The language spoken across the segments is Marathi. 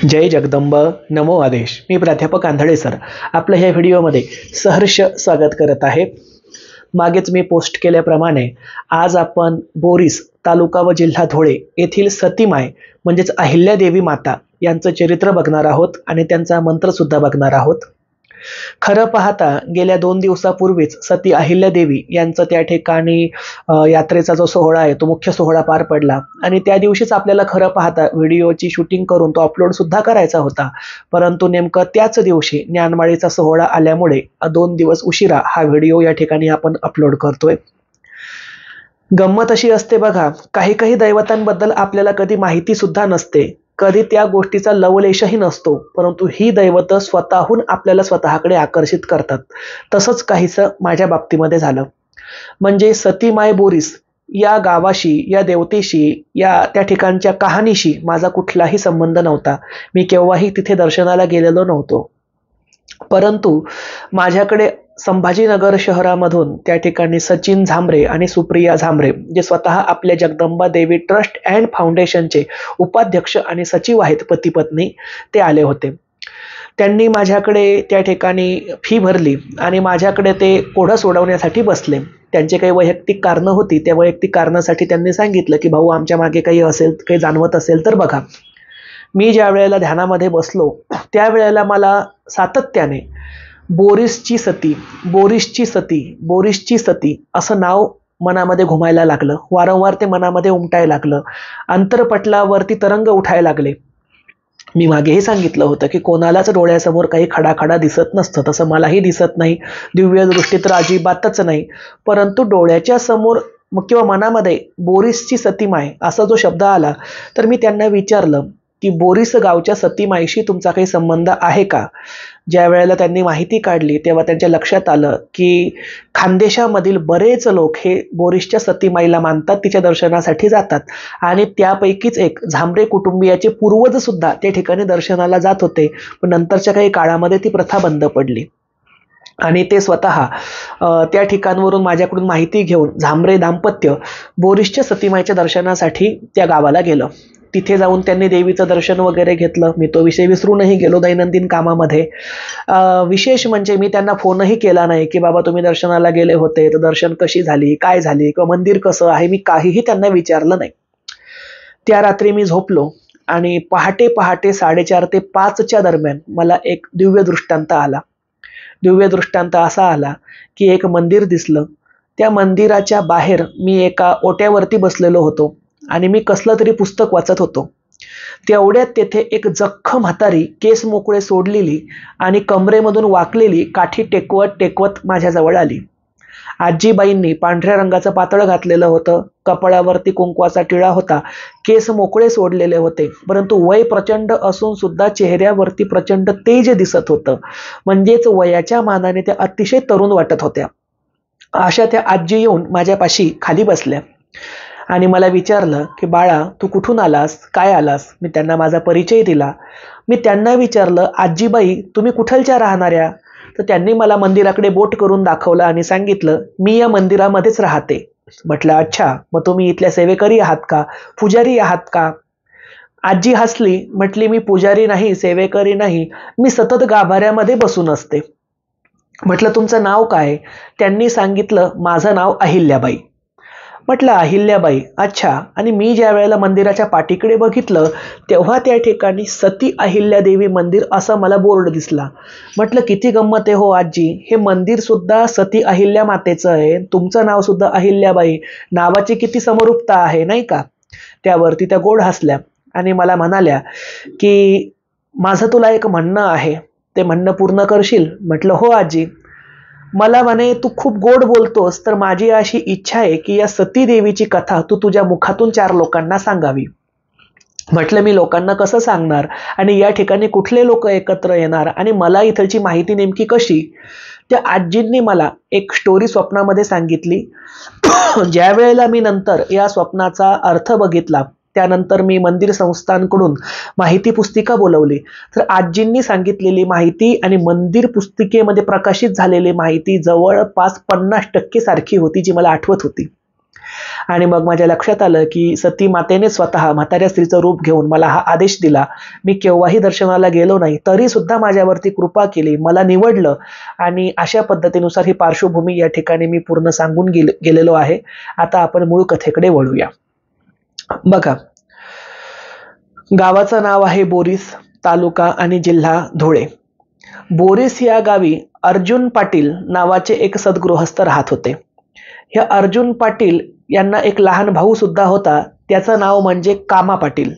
जय जगदंब नमो आदेश. मी प्राध्यापक आंधळे सर आपलं ह्या व्हिडिओमध्ये सहर्ष स्वागत करत आहे. मागेच मी पोस्ट केल्याप्रमाणे आज आपण बोरीस तालुका व जिल्हा धुळे येथील सतीमाय म्हणजेच अहिल्यादेवी माता यांचं चरित्र बघणार आहोत आणि त्यांचा मंत्र सुद्धा बघणार आहोत. खरं पाहता गेल्या 2 दिवसापूर्वीच सती अहिल्यादेवी यांचं त्या ठिकाणी यात्रेचा जो सोहळा आहे तो मुख्य सोहळा पार पडला आणि त्या दिवशीच आपल्याला खरं पाहता व्हिडिओची शूटिंग करून तो अपलोड सुद्धा करायचा होता. परंतु नेमकं त्याच दिवशी ज्ञानमाळेचा सोहळा आल्यामुळे 2 दिवस उशिरा हा व्हिडिओ या ठिकाणी आपण अपलोड करतोय. गंमत अशी असते बघा, काही दैवतांबद्दल आपल्याला कधी माहिती सुद्धा नसते, कधी त्या गोष्टीचा लवलेशही नसतो, परंतु ही दैवत स्वतःहून आपल्याला स्वतःकडे आकर्षित करतात. तसंच काहीसं माझ्या बाबतीमध्ये झालं. म्हणजे सतीमाय बोरीस या गावाशी, या देवतेशी, या त्या ठिकाणच्या कहाणीशी माझा कुठलाही संबंध नव्हता. मी केव्हाही तिथे दर्शनाला गेलेलो नव्हतो. परंतु माझ्याकडे संभाजीनगर शहरामधून त्या ठिकाणी सचिन झांबरे आणि सुप्रिया झांबरे जे स्वतः आपल्या जगदंबा देवी ट्रस्ट अँड फाउंडेशनचे उपाध्यक्ष आणि सचिव आहेत, पती पत्नी, ते आले होते. त्यांनी माझ्याकडे त्या ठिकाणी फी भरली आणि माझ्याकडे ते कोढं सोडवण्यासाठी बसले. त्यांचे काही वैयक्तिक कारणं होती. त्या वैयक्तिक कारणासाठी त्यांनी सांगितलं की भाऊ आमच्या मागे काही असेल, काही जाणवत असेल तर बघा. मी ज्या वेळेला ध्यानामध्ये बसलो त्यावेळेला मला सातत्याने बोरीसची सती, बोरीसची सती, बोरीसची सती असं नाव मनामध्ये घुमायला लागलं. वारंवार ते मनामध्ये उमटायला लागलं. अंतरपटलावरती तरंग उठायला लागले. मी मागेही सांगितलं होतं की कोणालाच डोळ्यासमोर काही खडाखडा दिसत नसतं, तसं मलाही दिसत नाही. दिव्य दृष्टी तर अजिबातच नाही. परंतु डोळ्याच्या समोर किंवा मनामध्ये बोरीसची सतीमाय असा जो शब्द आला तर मी त्यांना विचारलं की बोरीस गावच्या सतीमाईशी तुमचा काही संबंध आहे का? ज्या वेळेला त्यांनी माहिती काढली तेव्हा त्यांच्या लक्षात आलं की खानदेशामधील बरेच लोक हे बोरीसच्या सतीमाईला मानतात, तिच्या दर्शनासाठी जातात आणि त्यापैकीच एक झांबरे कुटुंबियाचे पूर्वज सुद्धा त्या ठिकाणी दर्शनाला जात होते. पण नंतरच्या काही काळामध्ये ती प्रथा बंद पडली आणि ते स्वतः त्या ठिकाणावरून माझ्याकडून माहिती घेऊन झांबरे दाम्पत्य बोरीसच्या सतीमाईच्या दर्शनासाठी त्या गावाला गेलं. तिथे जाऊन त्यांनी देवीचं दर्शन वगैरे घेतलं. मी तो विषय विसरूनही गेलो दैनंदिन कामामध्ये. विशेष म्हणजे मी त्यांना फोनही केला नाही की बाबा तुम्ही दर्शनाला गेले होते तर दर्शन कशी झाली, काय झाली, किंवा मंदिर कसं आहे, मी काहीही त्यांना विचारलं नाही. त्या रात्री मी झोपलो आणि पहाटे 4:30 ते 5च्या दरम्यान मला एक दिव्य दृष्टांत आला. दिव्य दृष्टांत असा आला की एक मंदिर दिसलं. त्या मंदिराच्या बाहेर मी एका ओट्यावरती बसलेलो होतो आणि मी कसलं तरी पुस्तक वाचत होतो. तेवढ्यात तेथे एक जख्ख म्हातारी, केस मोकळे सोडलेली आणि कमरेमधून वाकलेली काठी टेकवत टेकवत माझ्याजवळ आली. आजीबाईंनी पांढऱ्या रंगाचं पातळ घातलेलं होतं, कपाळावरती कुंकवाचा टिळा होता, केस मोकळे सोडलेले होते, परंतु वय प्रचंड असून सुद्धा चेहऱ्यावरती प्रचंड तेज दिसत होतं. म्हणजेच वयाच्या मानाने त्या अतिशय तरुण वाटत होत्या. अशा त्या आजी येऊन माझ्यापाशी खाली बसल्या आणि मला विचारलं की बाळा तू कुठून आलास, काय आलास? मी त्यांना माझा परिचय दिला. मी त्यांना विचारलं आजीबाई तुम्ही कुठलच्या राहणाऱ्या? तर त्यांनी मला मंदिराकडे बोट करून दाखवलं आणि सांगितलं मी या मंदिरामध्येच राहते. म्हटलं अच्छा, मग तुम्ही इथल्या सेवेकरी आहात का, पुजारी आहात का? आजी हसली, म्हटली मी पुजारी नाही, सेवेकरी नाही, मी सतत गाभाऱ्यामध्ये बसून असते. म्हटलं तुमचं नाव काय? त्यांनी सांगितलं माझं नाव अहिल्याबाई. म्हटलं अहिल्याबाई, अच्छा. आणि मी ज्या वेळेला मंदिराच्या पाठीकडे बघितलं तेव्हा त्या ठिकाणी सती अहिल्यादेवी मंदिर असा मला बोर्ड दिसला. म्हटलं किती गंमत आहे हो आजी, हे मंदिर सुद्धा सती अहिल्या मातेचं आहे, तुमचं नाव सुद्धा अहिल्याबाई, नावाची किती समरूपता आहे नाही का? त्यावरती त्या गोड हसल्या आणि मला म्हणाल्या की माझं तुला एक म्हणणं आहे, ते म्हणणं पूर्ण करशील? म्हटलं हो आजी. मला म्हणे तू खूप गोड बोलतोस तर माझी अशी इच्छा आहे की या सती देवीची कथा तू तुझ्या मुखातून 4 लोकांना सांगावी. म्हटलं मी लोकांना कसं सांगणार आणि या ठिकाणी कुठले लोक एकत्र येणार आणि मला इथलची माहिती नेमकी कशी? त्या आजींनी मला एक स्टोरी स्वप्नामध्ये सांगितली. ज्या वेळेला मी नंतर या स्वप्नाचा अर्थ बघितला त्यानंतर मी मंदिर संस्थांकडून माहिती पुस्तिका बोलवली तर आजींनी सांगितलेली माहिती आणि मंदिर पुस्तिकेमध्ये प्रकाशित झालेली माहिती जवळपास 50% सारखी होती जी मला आठवत होती. आणि मग माझ्या लक्षात आलं की सती मातेने स्वतः म्हाताऱ्या स्त्रीचं रूप घेऊन मला हा आदेश दिला. मी केव्हाही दर्शनाला गेलो नाही, तरी सुद्धा माझ्यावरती कृपा केली, मला निवडलं. आणि अशा पद्धतीनुसार ही पार्श्वभूमी या ठिकाणी मी पूर्ण सांगून गेलेलो आहे. आता आपण मूळ कथेकडे वळूया. बघा, गावाचं नाव आहे बोरीस, तालुका आणि जिल्हा धुळे. बोरीस या गावी अर्जुन पाटील नावाचे एक सद्गृहस्थ राहत होते. हे अर्जुन पाटील यांना एक लहान भाऊ सुद्धा होता, त्याचं नाव म्हणजे कामा पाटील.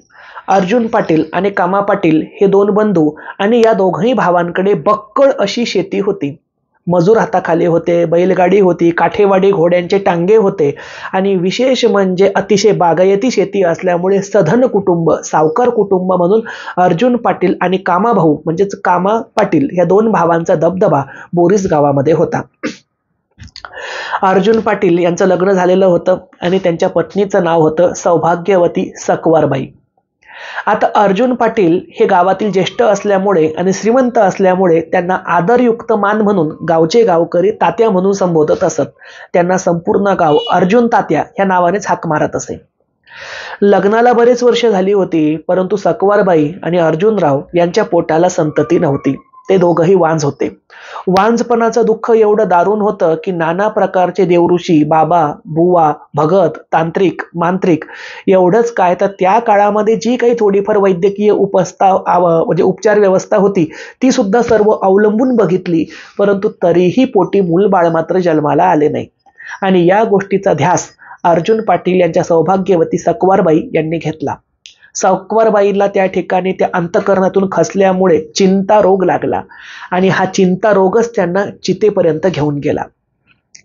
अर्जुन पाटील आणि कामा पाटील हे दोन बंधू आणि या दोघही भावांकडे बक्कळ अशी शेती होती. मजूर हाताखाली होते, बैलगाडी होती, काठेवाडी घोड्यांचे टांगे होते आणि विशेष म्हणजे अतिशय बागायती शेती असल्यामुळे सधन कुटुंब, सावकार कुटुंब म्हणून अर्जुन पाटील आणि कामा भाऊ म्हणजेच कामा पाटील या दोन भावांचा दबदबा बोरीस गावामध्ये होता. अर्जुन पाटील यांचं लग्न झालेलं होतं आणि त्यांच्या पत्नीचं नाव होतं सौभाग्यवती सकवारबाई. आता अर्जुन पाटील हे गावातील ज्येष्ठ असल्यामुळे आणि श्रीमंत असल्यामुळे त्यांना आदरयुक्त मान म्हणून गावचे गावकरी तात्या म्हणून संबोधत असत. त्यांना संपूर्ण गाव अर्जुन तात्या ह्या नावानेच हाक मारत असे. लग्नाला बरेच वर्ष झाली होती, परंतु सकवारबाई आणि अर्जुनराव यांच्या पोटाला संतती नव्हती. ते दोघंही वांज होते. वांजपणाचं दुःख एवढं दारुण होतं की नाना प्रकारचे देवऋषी, बाबा, बुवा, भगत, तांत्रिक, मांत्रिक एवढंच काय तर त्या काळामध्ये जी काही थोडीफार वैद्यकीय म्हणजे उपचार व्यवस्था होती ती सुद्धा सर्व अवलंबून बघितली, परंतु तरीही पोटी मूलबाळ मात्र जन्माला आले नाही. आणि या गोष्टीचा ध्यास अर्जुन पाटील यांच्या सौभाग्यवती सकवारबाई यांनी घेतला. सकवारबाईला त्या ठिकाणी त्या अंतःकरणातून खचल्यामुळे चिंता रोग लागला आणि हा चिंता रोगच त्यांना चितेपर्यंत घेऊन गेला.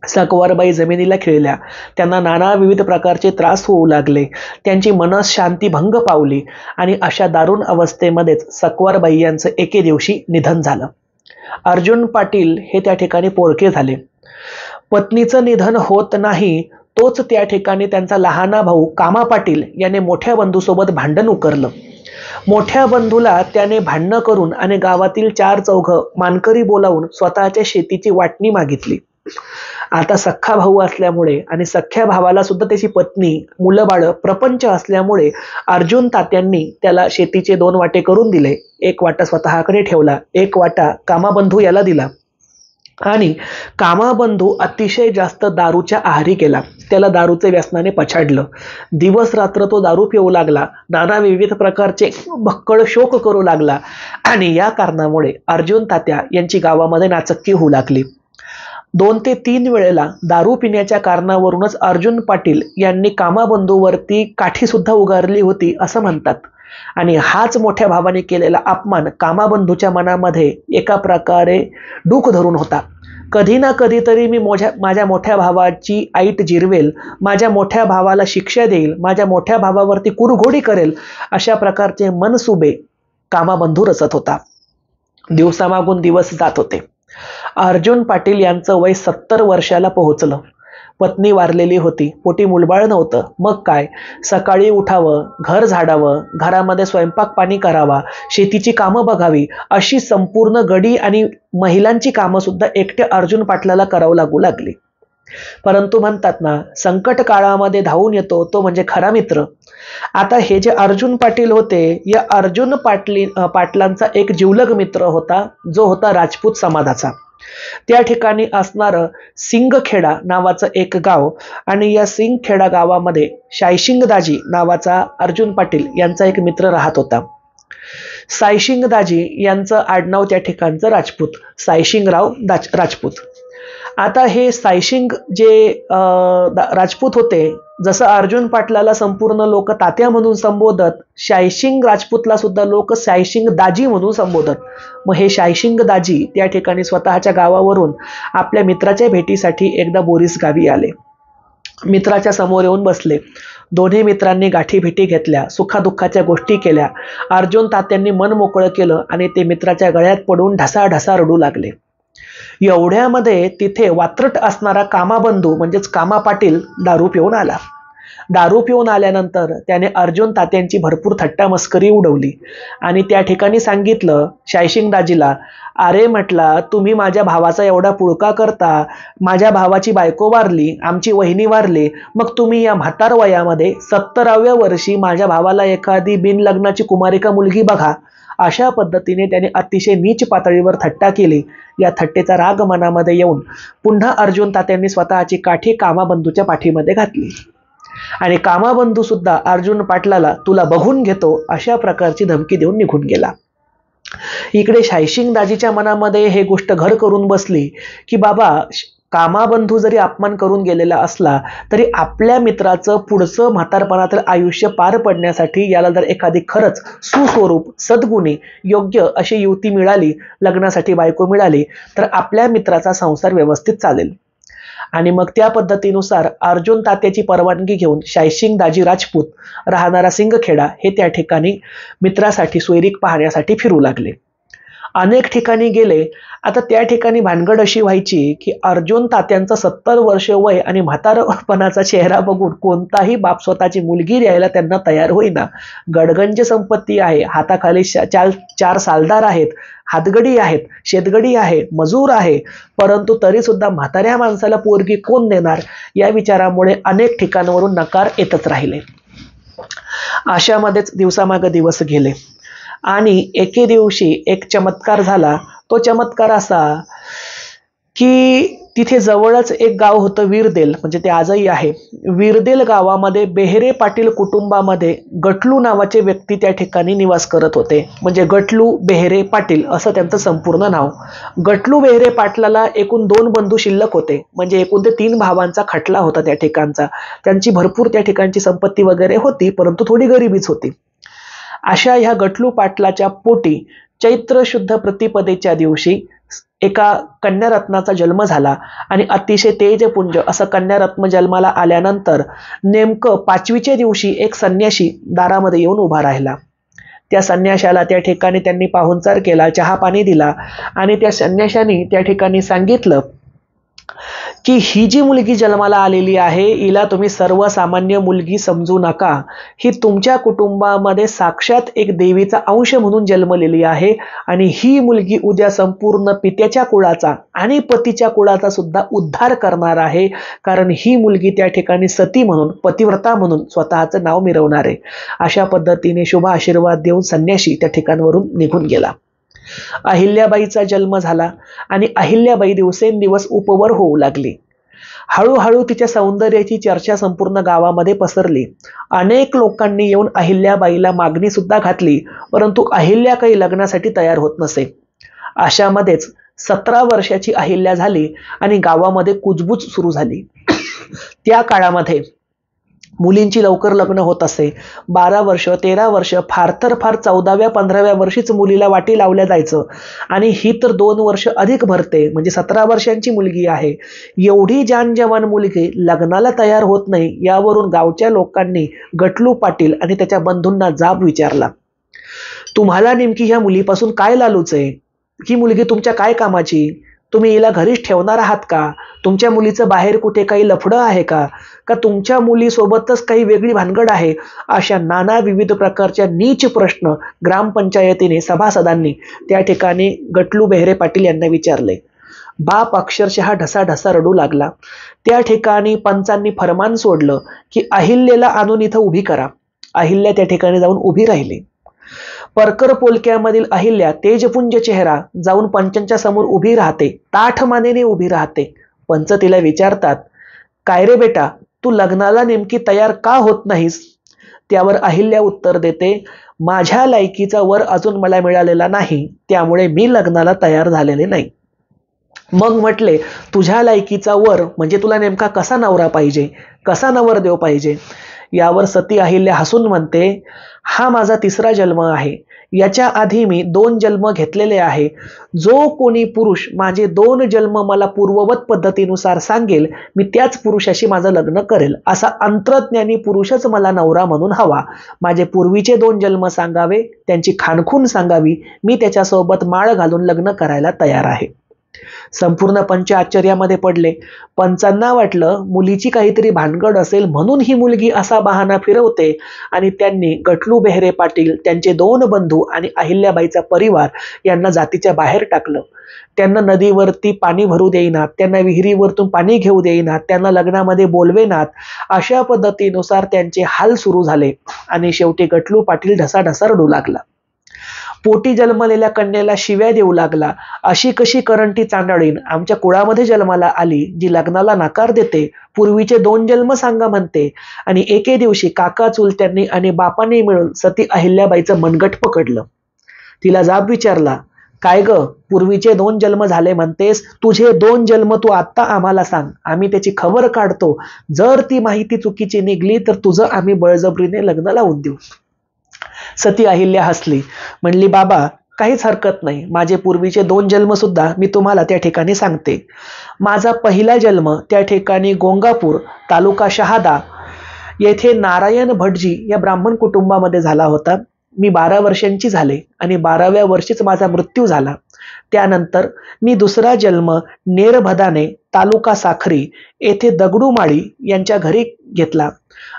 सकवारबाई जमिनीला खिळल्या, त्यांना नाना विविध प्रकारचे त्रास होऊ लागले, त्यांची मनःशांती भंग पावली आणि अशा दारुण अवस्थेमध्येच सकवारबाई यांचं एके दिवशी निधन झालं. अर्जुन पाटील हे त्या ठिकाणी पोरके झाले. पत्नीचं निधन होत नाही तोच त्या ठिकाणी त्यांचा लहाना भाऊ कामा पाटील याने मोठ्या बंधूसोबत भांडण उकरलं. मोठ्या बंधूला त्याने भांडणं करून आणि गावातील 4 चौघं मानकरी बोलावून स्वतःच्या शेतीची वाटणी मागितली. आता सख्खा भाऊ असल्यामुळे आणि सख्ख्या भावाला सुद्धा त्याची पत्नी, मुलं बाळ, प्रपंच असल्यामुळे अर्जुन तात्यांनी त्याला शेतीचे 2 वाटे करून दिले. एक वाटा स्वतःकडे ठेवला, एक वाटा कामाबंधू याला दिला. आणि कामाबंधू अतिशय जास्त दारूच्या आहारी गेला. त्याला दारूचे व्यसनाने पछाडलं. दिवस रात्र तो दारू पिऊ लागला, नाना विविध प्रकारचे भक्कळ शोक करू लागला आणि या कारणामुळे अर्जुन तात्या यांची गावामध्ये नाचक्की होऊ लागली. 2 ते 3 वेळेला दारू पिण्याच्या कारणावरूनच अर्जुन पाटील यांनी कामाबंधूवरती काठी सुद्धा उगारली होती असं म्हणतात. आणि हाच मोठ्या भावाने केलेला अपमान कामाबंधूच्या मनामध्ये एका प्रकारे डूख धरून होता. कधी ना कधीतरी मी माझ्या मोठ्या भावाची ऐट जिरवेल, माझ्या मोठ्या भावाला शिक्षा देईल, माझ्या मोठ्या भावावरती कुरघोडी करेल, अशा प्रकारचे मनसुबे कामाबंधू रचत होता. दिवसामागून दिवस जात होते. अर्जुन पाटील यांचं वय 70 वर्षाला पोहोचलं. पत्नी वारलेली होती, पोटी मुलबाळ नव्हतं. मग काय, सकाळी उठावं, घर झाडावं, घरामध्ये स्वयंपाक पाणी करावा, शेतीची कामं बघावी, अशी संपूर्ण गडी आणि महिलांची कामं सुद्धा एकट्या अर्जुन पाटलाला करावं लागू लागली. परंतु म्हणतात ना, संकट काळामध्ये धावून येतो तो म्हणजे खरा मित्र. आता हे जे अर्जुन पाटील होते, या अर्जुन पाटलांचा एक जिवलग मित्र होता, जो होता राजपूत समाजाचा. त्या ठिकाणी असणारं सिंगखेडा नावाचं एक गाव आणि या सिंगखेडा गावामध्ये सायशिंगदाजी नावाचा अर्जुन पाटील यांचा एक मित्र राहत होता. सायशिंगदाजी यांचं आडनाव त्या ठिकाणचं राजपूत, सायशिंगराव राजपूत. आता हे सायशिंग जे राजपूत होते, जसं अर्जुन पाटलाला संपूर्ण लोक तात्या म्हणून संबोधत, सायशिंग राजपूतला सुद्धा लोक सायशिंग दाजी म्हणून संबोधत. मग हे सायशिंग दाजी त्या ठिकाणी स्वतःच्या गावावरून आपल्या मित्राच्या भेटीसाठी एकदा बोरीस गावी आले. मित्राच्या समोर येऊन बसले. दोन्ही मित्रांनी गाठी भेटी घेतल्या, सुखादुःखाच्या गोष्टी केल्या. अर्जुन तात्यांनी मन मोकळं केलं आणि ते मित्राच्या गळ्यात पडून ढसाढसा रडू लागले. एवढ्यामध्ये तिथे वात्रट असणारा कामाबंधू म्हणजेच कामा पाटील दारू पिऊन आला दारू पिऊन आल्यानंतर त्याने अर्जुन तात्यांची भरपूर थट्टा मस्करी उडवली आणि त्या ठिकाणी सांगितलं शायसिंग दाजीला, अरे म्हटला तुम्ही माझ्या भावाचा एवढा पुळका करता, माझ्या भावाची बायको वारली, आमची वहिनी वारली, मग तुम्ही या म्हातार वयामध्ये 70व्या वर्षी माझ्या भावाला एखादी बिनलग्नाची कुमारिका मुलगी बघा. अशा पद्धतीने त्याने अतिशय नीच पातळीवर थट्टा केली. या थट्टेचा राग मनामध्ये येऊन पुन्हा अर्जुन तात्यांनी स्वतःची काठी कामाबंधूच्या पाठीमध्ये घातली आणि कामाबंधू सुद्धा अर्जुन पाटलाला तुला बघून घेतो अशा प्रकारची धमकी देऊन निघून गेला. इकडे शायसिंग दाजीच्या मनामध्ये हे गोष्ट घर करून बसली की बाबा कामाबंधू जरी अपमान करून गेलेला असला तरी आपल्या मित्राचं पुढचं म्हातारपणातील आयुष्य पार पडण्यासाठी याला जर एखादी खरंच सुस्वरूप सद्गुणी योग्य अशी युवती मिळाली, लग्नासाठी बायको मिळाली, तर आपल्या मित्राचा संसार व्यवस्थित चालेल. आणि मग त्या पद्धतीनुसार अर्जुन तात्याची परवानगी घेऊन शायसिंग दाजी राजपूत राहणारा सिंगखेडा हे त्या ठिकाणी मित्रासाठी सोयरीक पाहण्यासाठी फिरू लागले. अनेक ठिकाणी गेले. आता त्या ठिकाणी भानगड अशी व्हायची की अर्जुन तात्यांचं 70 वर्ष वय आणि म्हातारपणाचा चेहरा बघून कोणताही बाप स्वतःची मुलगी द्यायला त्यांना तयार होईना. गडगंज संपत्ती आहे, हाताखाली 4 सालदार आहेत, हातगडी आहेत, शेतगडी आहे, मजूर आहे, परंतु तरी सुद्धा म्हाताऱ्या माणसाला पोरगी कोण देणार या विचारामुळे अनेक ठिकाणावरून नकार येतच राहिले. अशामध्येच दिवसामागे दिवस गेले आणि एके दिवशी एक चमत्कार झाला. तो चमत्कार असा की तिथे जवळच एक गाव होतं विरदेल, म्हणजे ते आजही आहे. विरदेल गावामध्ये बेहरे पाटील कुटुंबामध्ये गटलू नावाचे व्यक्ती त्या ठिकाणी निवास करत होते. म्हणजे गटलू बेहरे पाटील असं त्यांचं संपूर्ण नाव. गटलू बेहरे पाटलाला एकूण 2 बंधू शिल्लक होते, म्हणजे एकूण ते 3 भावांचा खटला होता त्या ठिकाणचा. त्यांची भरपूर त्या ठिकाणची संपत्ती वगैरे होती, परंतु थोडी गरिबीच होती. अशा ह्या गटलू पाटलाच्या पोटी चैत्र शुद्ध प्रतिपदेच्या दिवशी एका कन्यारत्नाचा जन्म झाला आणि अतिशय तेजपुंज असं कन्यारत्न जन्माला आल्यानंतर नेमकं 5वीच्या दिवशी एक संन्याशी दारामध्ये येऊन उभा राहिला. त्या संन्याशाला त्या ठिकाणी त्यांनी पाहुणचार केला, चहा पाणी दिला आणि त्या संन्याशाने त्या ठिकाणी सांगितलं की ही जी मुलगी जन्माला आलेली आहे हिला तुम्ही सर्वसामान्य मुलगी समजू नका. ही तुमच्या कुटुंबामध्ये साक्षात एक देवीचा अंश म्हणून जन्मलेली आहे आणि ही मुलगी उद्या संपूर्ण पित्याच्या कुळाचा आणि पतीच्या कुळाचा सुद्धा उद्धार करणार आहे. कारण ही मुलगी त्या ठिकाणी सती म्हणून, पतिव्रता म्हणून स्वतःचं नाव मिरवणार आहे. अशा पद्धतीने शुभ आशीर्वाद देऊन संन्याशी त्या ठिकाणावरून निघून गेला. अहिल्याबाईचा जन्म झाला आणि अहिल्याबाई दिवसेंदिवस उपवर होऊ लागली. हळूहळू तिच्या सौंदर्याची चर्चा संपूर्ण गावामध्ये पसरली. अनेक लोकांनी येऊन अहिल्याबाईला मागणी सुद्धा घातली, परंतु अहिल्या काही लग्नासाठी तयार होत नसे. अशामध्येच 17 वर्षाची अहिल्या झाली आणि गावामध्ये कुजबूज सुरू झाली. त्या काळामध्ये मुलींची लवकर लग्न होत असे. 12 वर्ष, 13 वर्ष, फार तर फार 14व्या 15व्या वर्षीच मुलीला वाटी लावल्या जायचं आणि ही तर 2 वर्ष अधिक भरते, म्हणजे 17 वर्षांची मुलगी आहे. एवढी जानजवान मुलगी लग्नाला तयार होत नाही. यावरून गावच्या लोकांनी गटलू पाटील आणि त्याच्या बंधूंना जाब विचारला, तुम्हाला नेमकी ह्या मुलीपासून काय लालूच आहे? ही मुलगी तुमच्या काय कामाची? तुम्ही हिला घरीच ठेवणार आहात का? तुमच्या मुलीचं बाहेर कुठे काही लफडं आहे का? का तुमच्या मुलीसोबतच काही वेगळी भानगड आहे? अशा नाना विविध प्रकारच्या नीच प्रश्न ग्रामपंचायतीने सभासदांनी त्या ठिकाणी गटलू बेहरे पाटील यांना विचारले. बाप अक्षरशः ढसाढसा रडू लागला. त्या ठिकाणी पंचांनी फरमान सोडलं की अहिल्याला आणून इथं उभी करा. अहिल्या त्या ठिकाणी जाऊन उभी राहिली. परकर पोलक्यामधील अहिल्या तेजपुंज चेहरा जाऊन पंचांच्या समोर उभी राहते, ताठ मानेने उभी राहते. पंच तिला विचारतात, काय रे बेटा, तू लग्नाला नेमकी तयार का होत नाहीस? त्यावर अहिल्या उत्तर देते, माझ्या लायकीचा वर अजून मला मिळालेला नाही, त्यामुळे मी लग्नाला तयार झालेले नाही. मग म्हटले, तुझ्या लायकीचा वर म्हणजे तुला नेमका कसा नवरा पाहिजे, कसा नवरदेव पाहिजे? यावर सती अहिल्या हसून म्हणते, हा माझा 3रा जन्म आहे. याच्या आधी मी 2 जन्म घेतलेले आहे. जो कोणी पुरुष माझे 2 जन्म मला पूर्ववत पद्धतीनुसार सांगेल, मी त्याच पुरुषाशी माझं लग्न करेल. असा अंतर्ज्ञानी पुरुषच मला नवरा म्हणून हवा. माझे पूर्वीचे 2 जन्म सांगावे, त्यांची खाणखून सांगावी, मी त्याच्यासोबत माळ घालून लग्न करायला तयार आहे. संपूर्ण पंच आश्चर्यामध्ये पडले. पंचांना वाटलं मुलीची काहीतरी भानगड असेल म्हणून ही मुलगी असा बहाणा फिरवते, आणि त्यांनी गटलू बेहरे पाटील, त्यांचे 2 बंधू आणि अहिल्याबाईचा परिवार यांना जातीच्या बाहेर टाकलं. त्यांना नदीवरती पाणी भरू देईनात, त्यांना विहिरीवरतून पाणी घेऊ देईनात, त्यांना लग्नामध्ये बोलवेनात. अशा पद्धतीनुसार त्यांचे हाल सुरू झाले आणि शेवटी गटलू पाटील ढसाढसा रडू लागला. पोटी जन्मलेल्या कन्येला शिव्या देऊ लागला. अशी कशी करंटी चांडाळीन आमच्या कुळामध्ये जन्माला आली, जी लग्नाला नकार देते, पूर्वीचे 2 जन्म सांगा म्हणते. आणि एके दिवशी काका चुलत्यांनी आणि बापांनी मिळून सती अहिल्याबाईचं मनगट पकडलं. तिला जाब विचारला, काय ग, पूर्वीचे 2 जन्म झाले म्हणतेस, तुझे 2 जन्म तू आत्ता आम्हाला सांग, आम्ही त्याची खबर काढतो. जर ती माहिती चुकीची निघली तर तुझं आम्ही बळजबरीने लग्न लावून देऊ. सती अहिल्या हसली, म्हणली, बाबा काहीच हरकत नाही, माझे पूर्वीचे 2 जन्म सुद्धा मी तुम्हाला त्या ठिकाणी सांगते. माझा पहिला जन्म त्या ठिकाणी गोंगापूर, तालुका शहादा येथे नारायण भटजी या ब्राह्मण कुटुंबामध्ये झाला होता. मी 12 वर्षांची झाले आणि 12व्या वर्षीच माझा मृत्यू झाला. त्यानंतर मी दुसरा जन्म नेरभदाने, तालुका साखरी येथे दगडूमाळी यांच्या घरी घेतला.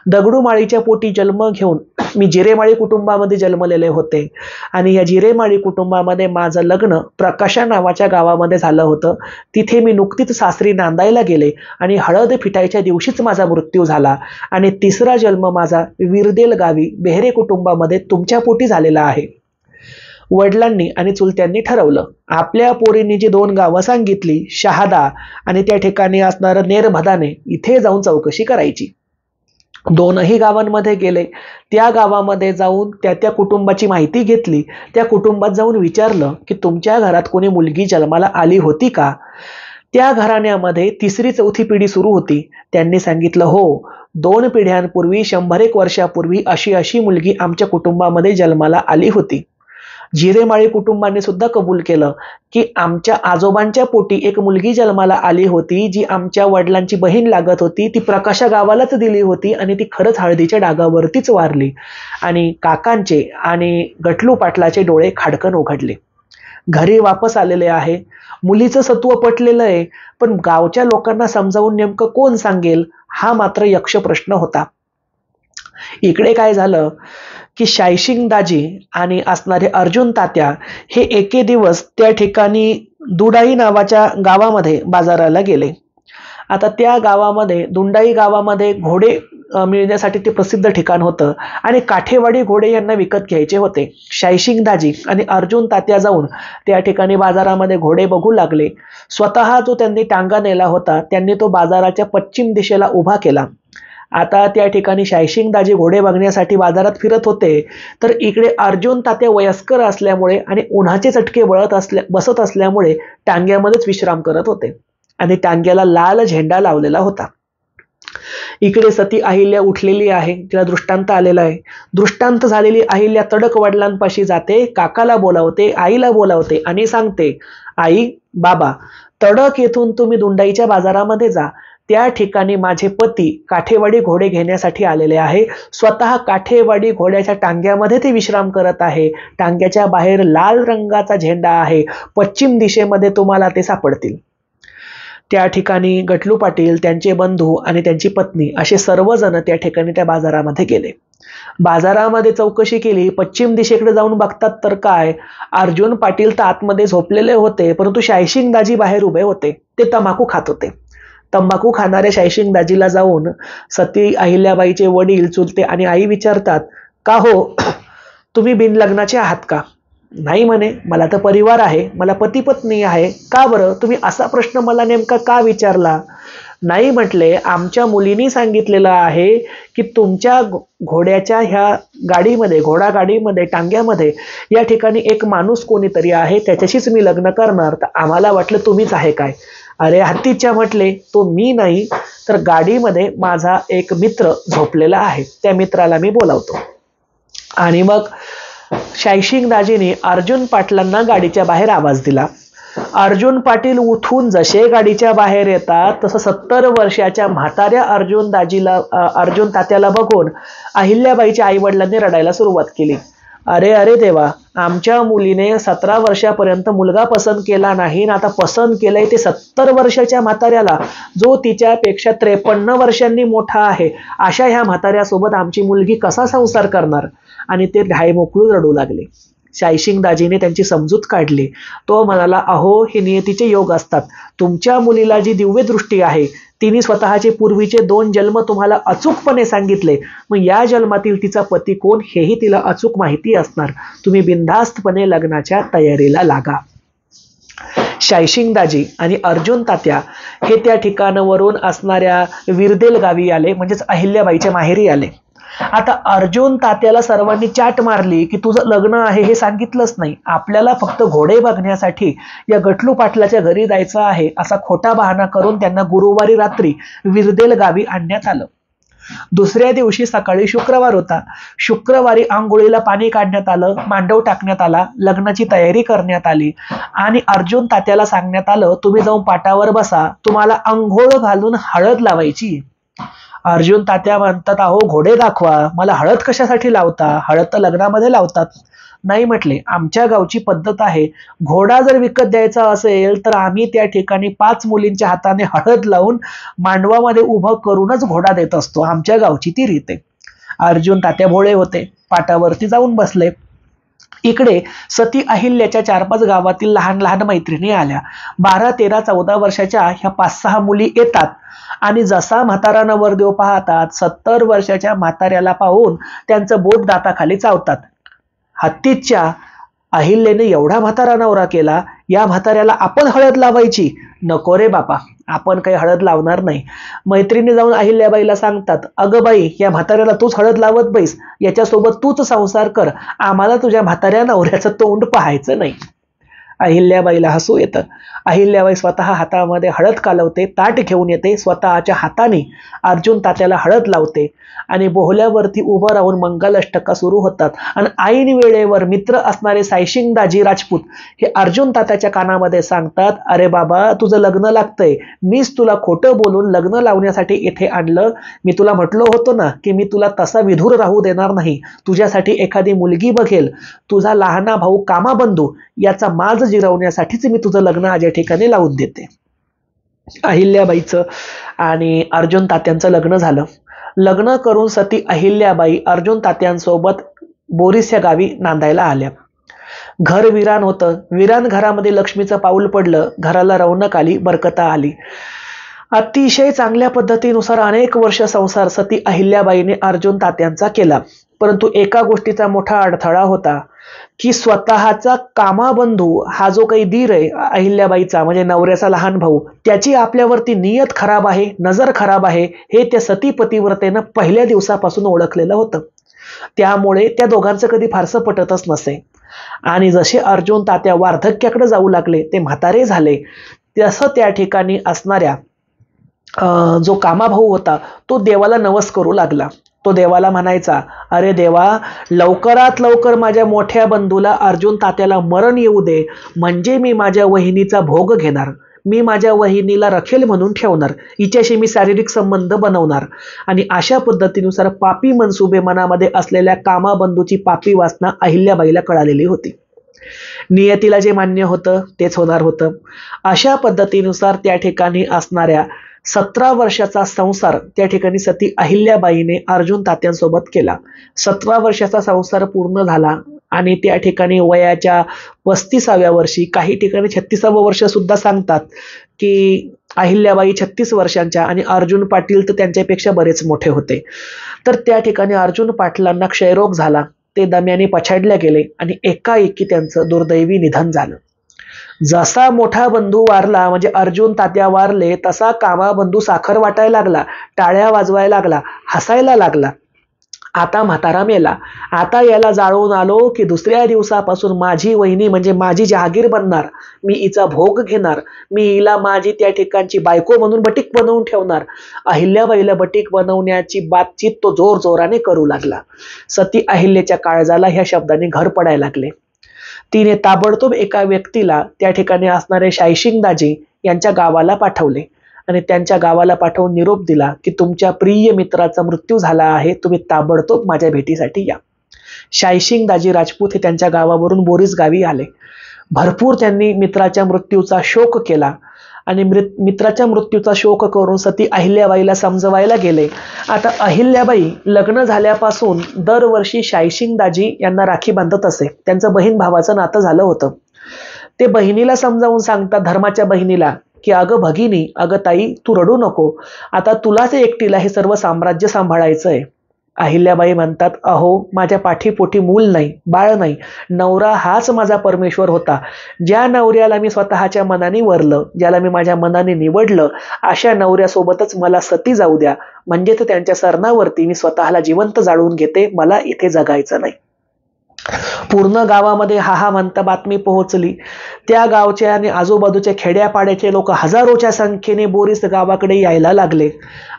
दगडूमाळीच्या पोटी जन्म घेऊन मी जिरेमाळी कुटुंबामध्ये जन्मलेले होते आणि या जिरेमाळी कुटुंबामध्ये माझं लग्न प्रकाशा नावाच्या गावामध्ये झालं होतं. तिथे मी नुकतीच सासरी नांदायला गेले आणि हळद फिटायच्या दिवशीच माझा मृत्यू झाला. आणि तिसरा जन्म माझा विरदेल गावी बेहरे कुटुंबामध्ये तुमच्या पोटी झालेला आहे. वडिलांनी आणि चुलत्यांनी ठरवलं, आपल्या पोरींनी जी 2 गावं सांगितली, शहादा आणि त्या ठिकाणी असणारं नेरभदाने, इथे जाऊन चौकशी करायची. 2ही गावांमध्ये गेले. त्या गावामध्ये जाऊन त्या कुटुंबाची माहिती घेतली. त्या कुटुंबात जाऊन विचारलं की तुमच्या घरात कोणी मुलगी जन्माला आली होती का? त्या घराण्यामध्ये 3री-4थी पिढी सुरू होती. त्यांनी सांगितलं, हो, 2 पिढ्यांपूर्वी, 100 वर्षापूर्वी अशी मुलगी आमच्या कुटुंबामध्ये जन्माला आली होती. जिरेमाळी कुटुंबाने सुद्धा कबूल केलं की आमच्या आजोबांच्या पोटी एक मुलगी जन्माला आली होती, जी आमच्या वडिलांची बहीण लागत होती. ती प्रकाशा गावालाच दिली होती आणि ती खरंच हळदीच्या डागावरतीच वारली. आणि काकांचे आणि गटलू पाटलाचे डोळे खाडकन उघडले. घरी वापस आलेले आहे. मुलीचं सत्व पटलेलं आहे, पण गावच्या लोकांना समजावून नेमकं कोण सांगेल, हा मात्र यक्ष प्रश्न होता. इकडे काय झालं की शायशिंग दाजी आणि असणारे अर्जुन तात्या हे एके दिवस त्या ठिकाणी दुडाई नावाच्या गावामध्ये बाजाराला गेले. आता त्या गावामध्ये, दुंडाई गावामध्ये घोडे मिळण्यासाठी ते प्रसिद्ध ठिकाण होतं आणि काठेवाडी घोडे यांना विकत घ्यायचे होते. शायशिंग दाजी आणि अर्जुन तात्या जाऊन त्या ठिकाणी बाजारामध्ये घोडे बघू लागले. स्वतः जो त्यांनी टांगा नेला होता त्यांनी तो बाजाराच्या पश्चिम दिशेला उभा केला. आता त्या ठिकाणी शायशिंग दाजी घोडे बघण्यासाठी बाजारात फिरत होते, तर इकडे अर्जुन तात्या वयस्कर असल्यामुळे आणि उन्हाचे चटके बसत असल्यामुळे टांग्यामध्येच विश्राम करत होते आणि टांग्याला लाल झेंडा लावलेला होता. इकडे सती अहिल्या उठलेली आहे, तिला दृष्टांत आलेला आहे. दृष्टांत झालेली अहिल्या तडक वडिलांपाशी जाते, काकाला बोलावते, आईला बोलावते आणि सांगते, आई, बाबा, तडक येथून तुम्ही दुंडाईच्या बाजारामध्ये जा. त्या ठिकाणी माझे पती काठेवाडी घोडे घेण्यासाठी आलेले आहे. स्वतः काठेवाडी घोड्याच्या टांग्यामध्ये ते विश्राम करत आहे. टांग्याच्या बाहेर लाल रंगाचा झेंडा आहे. पश्चिम दिशेमध्ये तुम्हाला ते सापडतील. त्या ठिकाणी गटलू पाटील, त्यांचे बंधू आणि त्यांची पत्नी असे सर्वजण त्या ठिकाणी त्या बाजारामध्ये गेले. बाजारामध्ये चौकशी केली. पश्चिम दिशेकडे जाऊन बघतात तर काय, अर्जुन पाटील तर आतमध्ये झोपलेले होते, परंतु शायशिंग दाजी बाहेर उभे होते. ते तंबाखू खात होते. तंबाखू खाणाऱ्या शायशिंग दाजीला जाऊन सती अहिल्याबाईचे वडील, चुलते आणि आई विचारतात, का हो, तुम्ही बिनलग्नाचे आहात का? नाही म्हणे, मला तर परिवार आहे, मला पती पत्नी आहे. का बरं, तुम्ही असा प्रश्न मला नेमका का विचारला? नाही म्हटले, आमच्या मुलींनी सांगितलेलं आहे की तुमच्या घोड्याच्या ह्या गाडीमध्ये, घोडा गाडीमध्ये, टांग्यामध्ये या ठिकाणी एक माणूस कोणीतरी आहे, त्याच्याशीच मी लग्न करणार. तर आम्हाला वाटलं तुम्हीच आहे काय? अरे हत्तीच्या म्हटले, तो मी नाही, तर गाडीमध्ये माझा एक मित्र झोपलेला आहे, त्या मित्राला मी बोलावतो. आणि मग शायशिंग दाजीने अर्जुन पाटलांना गाडीच्या बाहेर आवाज दिला. अर्जुन पाटील उठून जसे गाडीच्या बाहेर येतात, तसं 70 वर्षाच्या म्हाताऱ्या अर्जुन तात्याला बघून अहिल्याबाईच्या आई वडिलांनी रडायला सुरुवात केली. अरे अरे देवा, आमच्या मुलीने 17 वर्षापर्यंत मुलगा पसंत केला नाही आणि आता पसंत केलंय ते 70 वर्षाच्या म्हाताऱ्याला, जो तिच्यापेक्षा 53 वर्षांनी मोठा आहे. अशा ह्या म्हाताऱ्यासोबत आमची मुलगी कसा संसार करणार? आणि ते ढाईमोकळून रडू लागले. शायसिंग दाजीने त्यांची समजूत काढली. तो म्हणाला, अहो हे नियतीचे योग असतात. तुमच्या मुलीला जी दिव्य दृष्टी आहे, तिने स्वतःचे पूर्वीचे 2 जन्म तुम्हाला अचूकपणे सांगितले. मग या जन्मातील तिचा पती कोण हेही तिला अचूक माहिती असणार. तुम्ही बिनधास्तपणे लग्नाच्या तयारीला लागा. शायसिंग दाजी आणि अर्जुन तात्या हे त्या ठिकाणावरून असणाऱ्या विरदेल गावी आले, म्हणजेच अहिल्याबाईच्या माहेरी आले. आता अर्जुन तात्याला सर्वांनी चाट मारली की तुझं लग्न आहे हे सांगितलंच नाही, आपल्याला फक्त घोडे बघण्यासाठी या गटलू पाटलाच्या घरी जायचं आहे असा खोटा बहाणा करून त्यांना गुरुवारी रात्री विरदेल गावी आणण्यात आलं. दुसऱ्या दिवशी सकाळी शुक्रवार होता. शुक्रवारी आंघोळीला पाणी काढण्यात आलं, मांडव टाकण्यात आला, लग्नाची तयारी करण्यात आली आणि अर्जुन तात्याला सांगण्यात आलं, तुम्ही जाऊन पाटावर बसा, तुम्हाला आंघोळ घालून हळद लावायची. अर्जुन तात्या म्हणतात, अहो घोडे दाखवा, मला हळद कशासाठी लावता? हळद तर लग्नामध्ये लावतात. नाही म्हटले, आमच्या गावची पद्धत आहे, घोडा जर विकत द्यायचा असेल तर आम्ही त्या ठिकाणी 5 मुलींच्या हाताने हळद लावून मांडवामध्ये उभं करूनच घोडा देत असतो. आमच्या गावची ती रीत आहे. अर्जुन तात्या भोळे होते, पाटावरती जाऊन बसले. इकडे सती अहिल्याच्या 4-5 गावातील लहान लहान मैत्रिणी आल्या. 12, 13, 14 वर्षाच्या ह्या 5-6 मुली येतात आणि जसा म्हातारा नवरदेव पाहतात, 70 वर्षाच्या म्हाताऱ्याला पाहून त्यांचं बोट दाताखाली चावतात. हत्तीच्या अहिल्याने एवढा म्हातारा नवरा केला, या म्हाताऱ्याला आपण हळद लावायची? नको रे बापा, आपण काही हळद लावणार नाही. मैत्रिणी जाऊन अहिल्याबाईला सांगतात, अगं बाई, या म्हाताऱ्याला तूच हळद लावत बैस, याच्यासोबत तूच संसार कर, आम्हाला तुझ्या म्हाताऱ्या नवऱ्याचं तोंड पाहायचं नाही. अहिल्याबाईला हसू येतं. अहिल्याबाई स्वतः हातामध्ये हळद कालवते, ताट घेऊन येते, स्वतःच्या हाताने अर्जुन तात्याला हळद लावते आणि बोहल्यावरती उभं राहून मंगलाष्टका सुरू होतात. आणि ऐन वेळेवर मित्र असणारे शायसिंग दाजी राजपूत हे अर्जुन तात्याच्या कानामध्ये सांगतात, अरे बाबा, तुझं लग्न लागतंय, मीच तुला खोटं बोलून लग्न लावण्यासाठी इथे आणलं. मी तुला म्हटलं होतं ना की मी तुला तसा विधूर राहू देणार नाही, तुझ्यासाठी एखादी मुलगी बघेल. तुझा लहाना भाऊ कामाबंधू याचा माज जिरवण्यासाठीच मी तुझं लग्न आज या ठिकाणी लावून देते. अहिल्याबाईचं आणि अर्जुन तात्यांचं लग्न झालं. लग्न करून सती अहिल्याबाई अर्जुन तात्यांसोबत बोरीस या गावी नांदायला आल्या. घर विरान होतं. विरान घरामध्ये लक्ष्मीचं पाऊल पडलं. घराला रौनक आली, बरकता आली. अतिशय चांगल्या पद्धतीनुसार अनेक वर्ष संसार सती अहिल्याबाईने अर्जुन तात्यांचा केला. परंतु एका गोष्टीचा मोठा अडथळा होता की स्वतःचा कामाबंधू हा जो काही दीर आहे अहिल्याबाईचा, म्हणजे नवऱ्याचा लहान भाऊ, त्याची आपल्यावरती नियत खराब आहे, नजर खराब आहे, हे त्या सती पतिव्रतेनं पहिल्या दिवसापासून ओळखलेलं होतं. त्यामुळे त्या दोघांचं कधी फारसं पटतच नसे. आणि जसे अर्जुन तात्या वार्धक्याकडे जाऊ लागले, ते म्हातारे झाले, तसं त्या ठिकाणी असणाऱ्या जो कामाभाऊ होता तो देवाला नवस करू लागला. तो देवाला म्हणायचा, अरे देवा, लवकरात लवकर माझ्या मोठ्या बंधूला अर्जुन तात्याला मरण येऊ दे, म्हणजे मी माझ्या वहिनीचा भोग घेणार, मी माझ्या वहिनीला रखेल म्हणून ठेवणार, हिच्याशी मी शारीरिक संबंध बनवणार. आणि अशा पद्धतीनुसार पापी मनसुबे मनामध्ये असलेल्या कामाबंधूची पापी वासना अहिल्याबाईला कळालेली होती. नियतीला जे मान्य होतं तेच होणार होतं. अशा पद्धतीनुसार त्या ठिकाणी असणाऱ्या 17 वर्षाचा संसार त्या ठिकाणी सती अहिल्याबाईने अर्जुन तात्यांसोबत केला. 17 वर्षाचा संसार पूर्ण झाला आणि त्या ठिकाणी वयाच्या 35व्या वर्षी, काही ठिकाणी 36वं वर्ष सुद्धा सांगतात की अहिल्याबाई 36 वर्षांच्या आणि अर्जुन पाटील तर त्यांच्यापेक्षा बरेच मोठे होते. तर त्या ठिकाणी अर्जुन पाटलांना क्षयरोग झाला. ते दम्याने पछाडल्या गेले आणि एकाएकी त्यांचं दुर्दैवी निधन झालं. जसा मोठा बंधू वारला, म्हणजे अर्जुन तात्या वारले, तसा कामा बंधू साखर वाटायला लागला, टाळ्या वाजवायला लागला, हसायला लागला. आता म्हातारा मेला, आता याला जाळून आलो की दुसऱ्या दिवसापासून माझी वहिनी म्हणजे माझी जहागीर बनणार, मी हिचा भोग घेणार, मी हिला माझी त्या ठिकाणची बायको म्हणून बटीक बनवून ठेवणार. अहिल्याबाईला बटीक बनवण्याची बातचीत तो जोर जोराने करू लागला. सती अहिल्याच्या काळजाला ह्या शब्दाने घर पडायला लागले. तिने ताबडतोब एका व्यक्तीला त्या ठिकाणी असणारे शायसिंग दाजी यांच्या गावाला पाठवले आणि त्यांच्या गावाला पाठवून निरोप दिला की तुमच्या प्रिय मित्राचा मृत्यू झाला आहे, तुम्ही ताबडतोब माझ्या भेटीसाठी या. शायसिंग दाजी राजपूत हे त्यांच्या गावावरून बोरीस गावी आले. भरपूर त्यांनी मित्राच्या मृत्यूचा शोक केला आणि मित्राच्या मृत्यूचा शोक करून सती अहिल्याबाईला समजवायला गेले. आता अहिल्याबाई लग्न झाल्यापासून दरवर्षी शायसिंग दाजी यांना राखी बांधत असे. त्यांचं बहीण भावाचं नातं झालं होतं. ते बहिणीला समजावून सांगतात, धर्माच्या बहिणीला, की अगं भगिनी, अगं ताई, तू रडू नको, आता तुलाच एकटीला हे सर्व साम्राज्य सांभाळायचंय. अहिल्याबाई म्हणतात, अहो माझ्या पाठीपोटी मूल नाही, बाळ नाही, नवरा हाच माझा परमेश्वर होता. ज्या नवऱ्याला मी स्वतःच्या मनाने वरलं, ज्याला मी माझ्या मनाने निवडलं, अशा नवऱ्यासोबतच मला सती जाऊ द्या, म्हणजे तर त्यांच्या सरणावरती मी स्वतःला जिवंत जाळून घेते, मला इथे जगायचं नाही. पूर्ण गावामध्ये हा म्हणता बातमी पोहोचली. त्या गावच्या आणि आजूबाजूच्या खेड्यापाड्याचे लोक हजारोच्या संख्येने बोरीस गावाकडे यायला लागले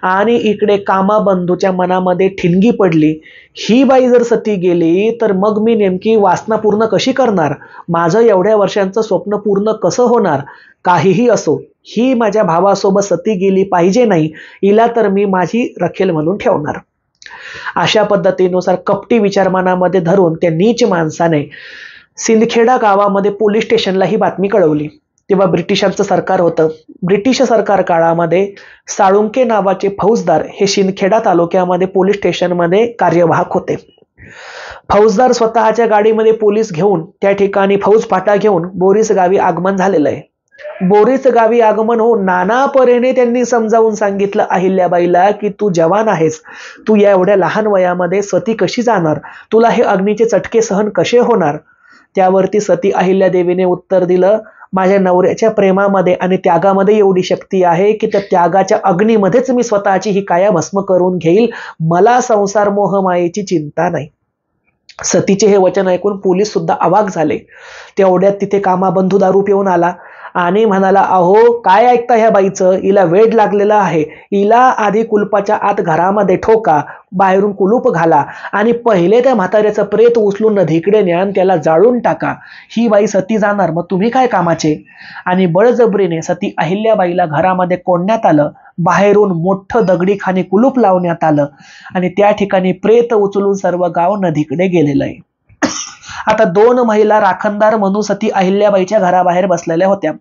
आणि इकडे कामाबंधूच्या मनामध्ये ठिणगी पडली, ही बाई जर सती गेली तर मग मी नेमकी वासना पूर्ण कशी करणार, माझं एवढ्या वर्षांचं स्वप्न पूर्ण कसं होणार. काहीही असो, ही माझ्या भावासोबत सती गेली पाहिजे नाही, हिला तर मी माझी रखेल म्हणून ठेवणार. अशा पद्धतीनुसार कपटी विचार मनामध्ये धरून त्या नीच माणसाने सिंदखेडा गावामध्ये पोलीस स्टेशनला ही बातमी कळवली. तेव्हा ब्रिटिशांचं सरकार होतं. ब्रिटिश सरकार काळामध्ये साळुंके नावाचे फौजदार हे सिंदखेडा तालुक्यामध्ये पोलीस स्टेशनमध्ये कार्यवाहक होते. फौजदार स्वतःच्या गाडीमध्ये पोलीस घेऊन त्या ठिकाणी फौज फाटा घेऊन बोरीस गावी आगमन झालेलं आहे. बोरीस गावी आगमन होऊन नाना परीने त्यांनी समजावून सांगितलं अहिल्याबाईला, की तू जवान आहेस, तू या एवढ्या लहान वयामध्ये सती कशी जाणार, तुला हे अग्नीचे चटके सहन कसे होणार. त्यावरती सती अहिल्यादेवीने उत्तर दिलं, माझ्या नवऱ्याच्या प्रेमामध्ये आणि त्यागामध्ये एवढी शक्ती आहे की त्या त्यागाच्या अग्नीमध्येच मी स्वतःची ही काया भस्म करून घेईल, मला संसार मोहमायेची चिंता नाही. सतीचे हे वचन ऐकून पोलीस सुद्धा अवाक झाले. तेवढ्यात तिथे कामाबंधू दारू पिऊन आला आणि म्हणाला, अहो काय ऐकता ह्या बाईचं, हिला वेड लागलेला आहे, हिला आधी कुलपाच्या आत घरामध्ये ठोका, बाहेरून कुलूप घाला आणि पहिले त्या म्हाताऱ्याचं प्रेत उचलून नदीकडे न्या, त्याला जाळून टाका, ही बाई सती जाणार, मग तुम्ही काय कामाचे. आणि बळजबरीने सती अहिल्याबाईला घरामध्ये कोंडण्यात आलं. बाहेरून मोठं दगडी खाणी कुलूप लावण्यात आलं आणि त्या ठिकाणी प्रेत उचलून सर्व गाव नदीकडे गेलेलं आहे. आता दोन महिला राखणदार म्हणून सती अहिल्याबाईच्या घराबाहेर बसलेल्या होत्या.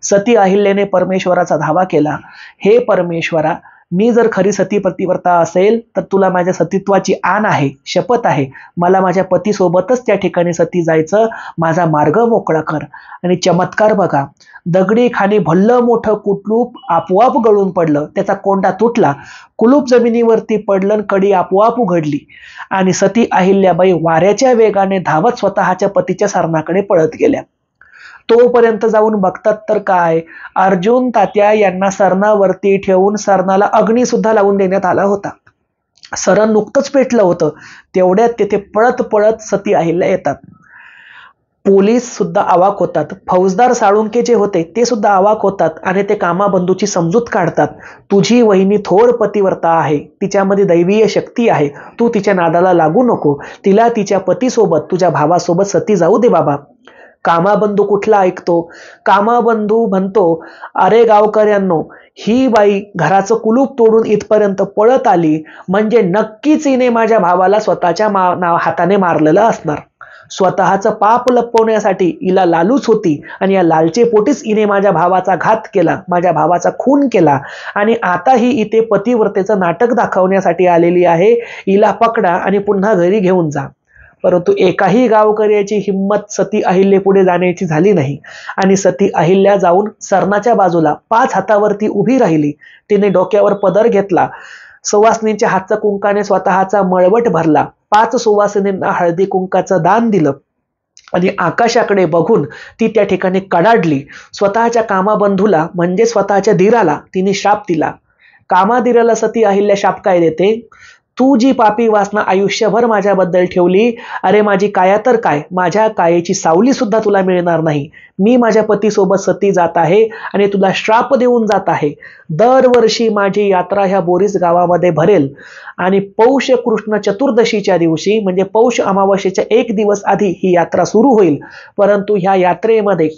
सती अहिल्याने परमेश्वराचा धावा केला, हे परमेश्वरा, मी जर खरी सती पतिव्रता असेल तर तुला माझ्या सतीत्वाची आण आहे, शपथ आहे, मला माझ्या पतीसोबतच त्या ठिकाणी सती जायचं, माझा मार्ग मोकळा कर. आणि चमत्कार बघा, दगडी खाणी भल्लं मोठं कुलूप आपोआप गळून पडलं, त्याचा कोंडा तुटला, कुलूप जमिनीवरती पडलं आणि कडी आपोआप उघडली आणि सती अहिल्याबाई वाऱ्याच्या वेगाने धावत स्वतःच्या पतीच्या सरणाकडे पळत गेल्या. तोपर्यंत जाऊन बघतात तर काय, अर्जुन तात्या यांना सरणावरती ठेवून सरणाला अग्नी सुद्धा लावून देण्यात आला होता. सरण नुकतंच पेटलं होतं. तेवढ्यात तिथे पळत पळत सती अहिल्या येतात. पोलीस सुद्धा अवाक होतात. फौजदार साळुंके जे होते ते सुद्धा अवाक होतात आणि ते कामाबंधूची समजूत काढतात. तुझी वहिनी थोर पतिव्रता आहे, तिच्यामध्ये दैवीय शक्ती आहे, तू तिच्या नादाला लागू नको, तिला तिच्या पतीसोबत तुझ्या भावासोबत सती जाऊ दे बाबा. कामाबंधू कुठला ऐकतो, कामाबंधू म्हणतो, अरे गावकऱ्यांनो, ही बाई घराचं कुलूप तोडून इथपर्यंत पळत आली म्हणजे नक्कीच हिने माझ्या भावाला स्वतःच्या हाताने मारलेलं असणार. स्वतःचं पाप लपवण्यासाठी हिला लालूच होती आणि या लालचेपोटीच हिने माझ्या भावाचा घात केला, माझ्या भावाचा खून केला आणि आता ही इथे पतिव्रतेचं नाटक दाखवण्यासाठी आलेली आहे. हिला पकडा आणि पुन्हा घरी घेऊन जा. परंतु एकाही गावकऱ्याची हिंमत सती अहिल्ये पुढे जाण्याची झाली नाही आणि सती अहिल्या जाऊन सरणाच्या बाजूला 5 हातावरती उभी राहिली. तिने डोक्यावर पदर घेतला, सुवासिनीच्या हातच्या कुंकाने स्वतःचा मळवट भरला, 5 सुवासिनींना हळदी कुंकाचं दान दिलं आणि आकाशाकडे बघून ती त्या ठिकाणी कडाडली. स्वतःच्या कामाबंधूला म्हणजे स्वतःच्या धीराला तिने शाप दिला. कामाधीराला सती अहिल्या शाप काय देते, तू जी पापी वासना आयुष्यभर माझ्याबद्दल ठेवली, अरे माझी काया तर काय, माझ्या कायेची सावली सुद्धा तुला मिळणार नाही. मी माझ्या पतीसोबत सती जात आहे आणि तुला श्राप देऊन जात आहे. दरवर्षी माझी यात्रा ह्या बोरीस गावामध्ये भरेल आणि पौष कृष्ण चतुर्दशीच्या दिवशी म्हणजे पौष अमावस्येच्या 1 दिवस आधी ही यात्रा सुरू होईल. परंतु ह्या यात्रेमध्ये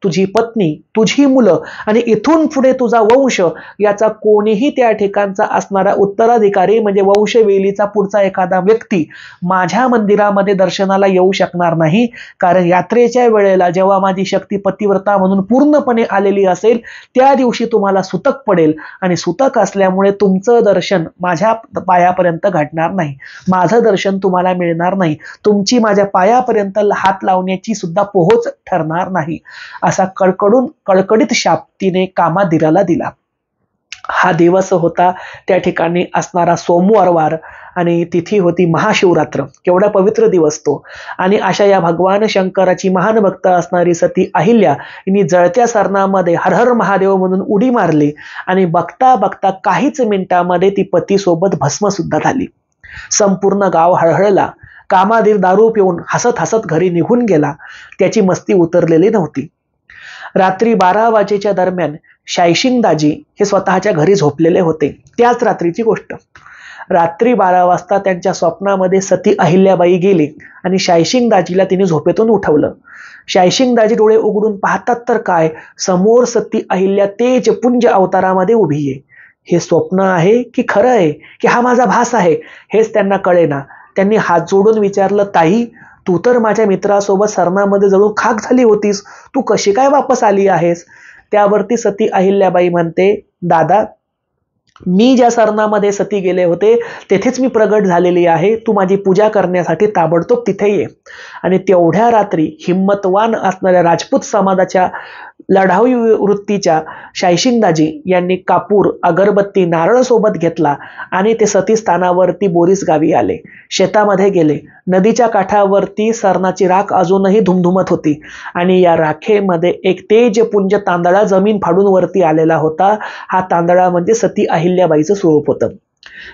तुझी पत्नी, तुझी मुलं आणि इथून पुढे तुझा वंश याचा कोणीही त्या ठिकाणचा असणारा उत्तराधिकारी म्हणजे वंशवेलीचा पुढचा एखादा व्यक्ती माझ्या मंदिरामध्ये दर्शनाला येऊ शकणार नाही. कारण यात्रेच्या वेळेला जेव्हा माझी शक्ती पतिव्रता म्हणून पूर्णपणे आलेली असेल त्या दिवशी तुम्हाला सुतक पडेल आणि सुतक असल्यामुळे तुमचं दर्शन माझ्या पायापर्यंत घडणार नाही, माझं दर्शन तुम्हाला मिळणार नाही, तुमची माझ्या पायापर्यंत हात लावण्याची सुद्धा पोहोच ठरणार नाही, असा कळकळीत शाप तिने कामाधीराला दिला. हा दिवस होता त्या ठिकाणी असणारा सोमवार आणि तिथी होती महाशिवरात्र. केवढा पवित्र दिवस तो. आणि अशा या भगवान शंकराची महान भक्त असणारी सती अहिल्या हिने जळत्या सरणामध्ये हर हर महादेव म्हणून उडी मारली आणि बघता बघता काहीच मिनिटामध्ये ती पतीसोबत भस्म सुद्धा झाली. संपूर्ण गाव हळहळला. कामाधीर दारू पिऊन हसत हसत घरी निघून गेला. त्याची मस्ती उतरलेली नव्हती. रात्री 12 वाजेच्या दरम्यान शायशिंग दाजी हे स्वतःच्या घरी झोपलेले होते. त्याच रात्रीची गोष्ट. रात्री 12 वाजता त्यांच्या स्वप्नामध्ये सती अहिल्याबाई गेली आणि शायशिंग दाजीला तिने झोपेतून उठवलं. शायशिंग दाजी डोळे उघडून पाहतात तर काय, समोर सती अहिल्या तेजपुंज अवतारामध्ये उभी आहे. हे स्वप्न आहे की खरं आहे की हा माझा भास आहे हेच त्यांना कळेना. त्यांनी हात जोडून विचारलं, ताई तू तर माझ्या मित्रासोबत सरणामध्ये जळून खाक झाली होतीस, तू कशी काय वापस आली आहेस? त्यावरती सती अहिल्याबाई म्हणते, दादा मी ज्या सरणामध्ये सती गेले होते तेथेच मी प्रगट झालेली आहे, तू माझी पूजा करण्यासाठी ताबडतोब तिथे ये. आणि तेवढ्या रात्री हिम्मतवान असणाऱ्या राजपूत समाजाच्या लढाऊ वृत्तीच्या शायशिंगदाजी यांनी कापूर, अगरबत्ती, नारळ सोबत घेतला आणि ते सती स्थानावरती बोरीस गावी आले. शेतामध्ये गेले. नदीच्या काठावरती सरणाची राख अजूनही धुमधुमत होती आणि या राखेमध्ये एक तेजपुंज तांदळा जमीन फाडून वरती आलेला होता. हा तांदळा म्हणजे सती अहिल्याबाईचं स्वरूप होतं.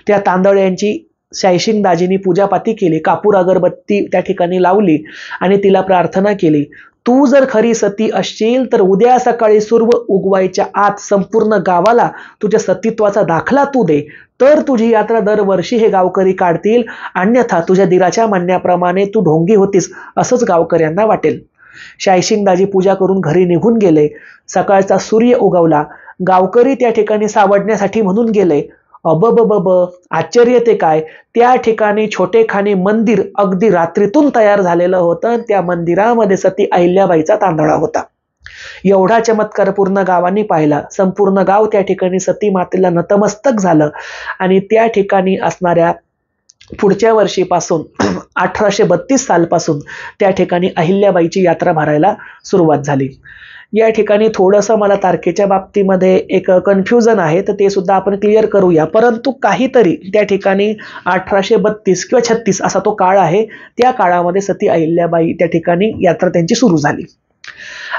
त्या तांदळ्यांची शायशिंगदाजींनी पूजापाती केली, कापूर अगरबत्ती त्या ठिकाणी लावली आणि तिला प्रार्थना केली, तू जर खरी सती असशील तर उद्या सकाळी सूर्य उगवायच्या आत संपूर्ण गावाला तुझ्या सतीत्वाचा दाखला तू दे, तर तुझी यात्रा दरवर्षी हे गावकरी काढतील, अन्यथा तुझ्या दिराच्या म्हणण्याप्रमाणे तू ढोंगी होतीस असंच गावकऱ्यांना वाटेल. शायशिंगदाजी पूजा करून घरी निघून गेले. सकाळचा सूर्य उगवला. गावकरी त्या ठिकाणी सावडण्यासाठी म्हणून गेले. अबबबब, आश्चर्य ते काय, त्या ठिकाणी छोटेखानी मंदिर अगदी रात्रीतून तयार झालेलं होतं. त्या मंदिरामध्ये सती अहिल्याबाईचा तांदळा होता. एवढा चमत्कार पूर्ण गावांनी पाहिला. संपूर्ण गाव त्या ठिकाणी सती मातेला नतमस्तक झालं आणि त्या ठिकाणी असणाऱ्या पुढच्या वर्षीपासून 1832 सालपासून त्या ठिकाणी अहिल्याबाईची यात्रा भरायला सुरुवात झाली. या ठिकाणी थोडंसं मला तारखेच्या बाबतीमध्ये एक कन्फ्युजन आहे, तर ते सुद्धा आपण क्लिअर करूया. परंतु काहीतरी त्या ठिकाणी 1832 किंवा 36 असा तो काळ आहे. त्या काळामध्ये सती अहिल्याबाई त्या ठिकाणी यात्रा त्यांची सुरू झाली.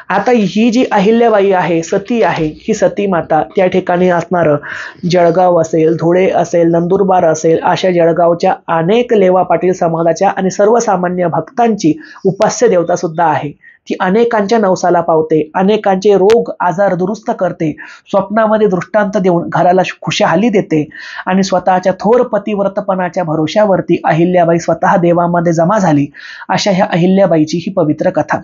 आता ही जी अहिल्याबाई आहे, सती आहे, ही सती माता त्या ठिकाणी असणारं जळगाव असेल, धुळे असेल, नंदुरबार असेल, अशा जळगावच्या अनेक लेवा पाटील समाजाच्या आणि सर्वसामान्य भक्तांची उपास्य देवता सुद्धा आहे. ती अनेकांच्या नवसाला पावते, अनेकांचे रोग आजार दुरुस्त करते, स्वप्नामध्ये दृष्टांत देऊन घराला खुशाहाली देते आणि स्वतःच्या थोर पतिव्रतपणाच्या भरोश्यावरती अहिल्याबाई स्वतः देवामध्ये जमा झाली. अशा ह्या अहिल्याबाईची ही पवित्र कथा.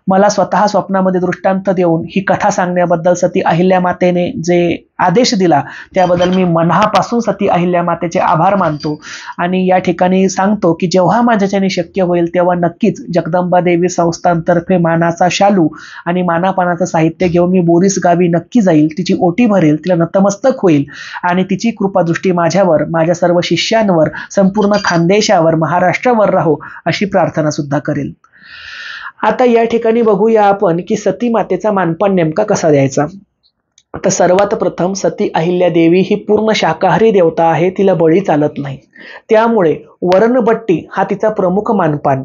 मला स्वतः स्वप्नामध्ये दृष्टांत देऊन ही कथा सांगण्याबद्दल सती अहिल्या मातेने जे आदेश दिला त्याबद्दल मी मनापासून सती अहिल्या मातेचे आभार मानतो आणि या ठिकाणी सांगतो की जेव्हा माझ्याच्याने शक्य होईल तेव्हा नक्कीच जगदंबा देवी संस्थांतर्फे मानाचा शालू आणि मानापानाचं साहित्य घेऊन मी बोरीस गावी नक्की जाईल, तिची ओटी भरेल, तिला नतमस्तक होईल आणि तिची कृपादृष्टी माझ्यावर, माझ्या सर्व शिष्यांवर, संपूर्ण खानदेशावर, महाराष्ट्रावर राहो अशी प्रार्थना सुद्धा करेल. आता या ठिकाणी बघूया आपण की सती मातेचा मानपान नेमका कसा द्यायचा. आता सर्वात प्रथम सती अहिल्या देवी ही पूर्ण शाकाहारी देवता आहे, तिला बळी चालत नाही. त्यामुळे वरणबट्टी हा तिचा प्रमुख मानपान.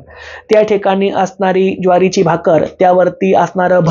त्या ठिकाणी असणारी ज्वारीची भाकर, त्यावरती असणारं